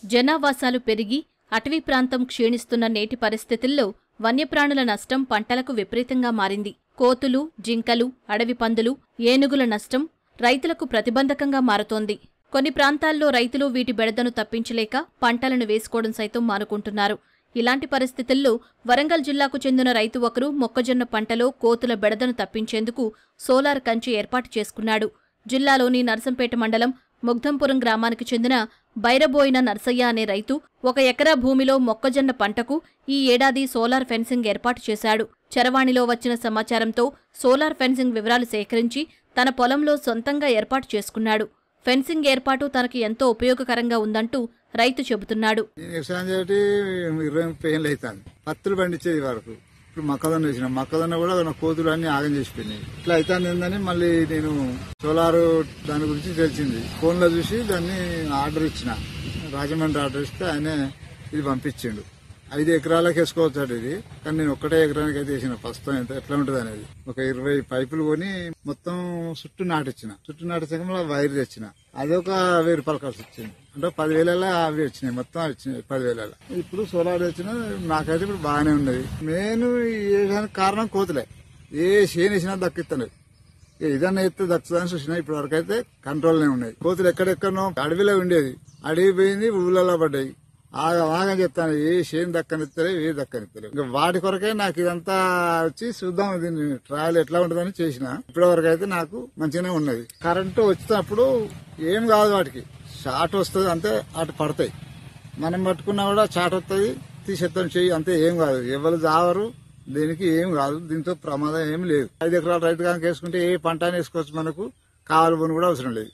జనావాసాలు పెరిగి అటవీ ప్రాంతం క్షీణిస్తున్న నేటి పరిస్థితుల్లో వన్యప్రాణుల నష్టం పంటలకు విపరీతంగా మారింది. కోతులు, జింకలు, అడవి పందులు, ఏనుగుల నష్టం రైతులకు ప్రతిబంధకంగా మారుతోంది. కొన్ని ప్రాంతాల్లో రైతులు వీటి బెడదను తప్పించలేక పంటలను వేసుకోవడం సైతం మానుకుంటున్నారు. ఇలాంటి పరిస్థితుల్లో వరంగల్ జిల్లాకు చెందిన రైతు ఒకరు మొక్కజొన్న పంటలో కోతుల బెడదను తప్పించేందుకు సోలార్ కంచె ఏర్పాటు చేసుకున్నాడు. జిల్లాలోని నర్సంపేట మండలం ముగ్ధంపురం గ్రామానికి చెందిన బైరబోయిన నర్సయ్య అనే రైతు 1 ఎకరా భూమిలో మొక్కజొన్న పంటకు ఈ ఏడాది సోలార్ ఫెన్సింగ్ ఏర్పాటు చేశాడు. చరవాణిలో వచ్చిన సమాచారంతో సోలార్ ఫెన్సింగ్ వివరాలు సేకరించి తన పొలంలో సొంతంగా ఏర్పాటు చేసుకున్నాడు. ఫెన్సింగ్ ఏర్పాటు తనకు ఎంతో ఉపయోగకరంగా ఉందంటూ రైతు చెబుతున్నాడు. పత్తులు పండించేది వరకు ఇప్పుడు మొక్కజొన్న వేసిన మొక్కజొన్న కూడా కోతులు అన్ని ఆగం చేసిపోయినాయి. ఇట్లా అవుతుందని మళ్ళీ నేను సోలార్ దాని గురించి తెలిసింది. ఫోన్ లో చూసి దాన్ని ఆర్డర్ ఇచ్చిన, రాజమండ్రి ఆర్డర్ ఇస్తే ఆయనే ఇది పంపించిండు. 5 ఎకరాలకు వేసుకోవచ్చు ఇది, కానీ నేను 1 ఎకరానికి అయితే వేసిన. ప్రస్తుతం ఎంత ఎట్లా ఉంటుంది అనేది ఒక 20 పైపులు కొని మొత్తం చుట్టూ నాటిచ్చిన. చుట్టూ నాటించక వైర్ తెచ్చిన. అదొక 1000 రూపాయలు ఖర్చు వచ్చింది. అంటే 10,000 అవి వచ్చినాయి, మొత్తం వచ్చినాయి 10,000. ఇప్పుడు సోలార్ వచ్చిన నాకైతే ఇప్పుడు బాగానే ఉన్నది. నేను వేయడానికి కారణం కోతులే. ఏ చేను వేసినా దక్కిస్తలేదు. ఇదన్నా ఎత్తే దక్కుతుందని చూసినా ఇప్పటి వరకు అయితే కంట్రోల్నే ఉన్నాయి. కోతులు ఎక్కడెక్కడనో అడవిలో ఉండేది, అడవి పోయింది, ఊళ్ళలో పడ్డాయి. ఆగా చెప్తాను, ఏ చేను దక్కనిస్తలే, ఏ దక్కనిస్తలే. ఇంకా వాటి కొరకే నాకు ఇదంతా వచ్చి చూద్దాం దీన్ని ట్రయల్ ఎట్లా ఉంటుందని చేసిన. ఇప్పటి వరకు అయితే నాకు మంచిగానే ఉన్నది. కరెంటు వచ్చినప్పుడు ఏం కాదు, వాటికి షార్ట్ వస్తుంది అంతే, అటు పడతాయి. మనం పట్టుకున్నా కూడా షార్ట్ వస్తుంది, తీసేస్తాం చెయ్యి అంతే, ఏం కాదు. ఎవరు జావరు, దీనికి ఏం కాదు. దీంతో ప్రమాదం ఏం లేదు. 5 ఎకరాల రైతు కనుక వేసుకుంటే ఏ పంట వేసుకోవచ్చు, మనకు కావాలి కూడా అవసరం లేదు.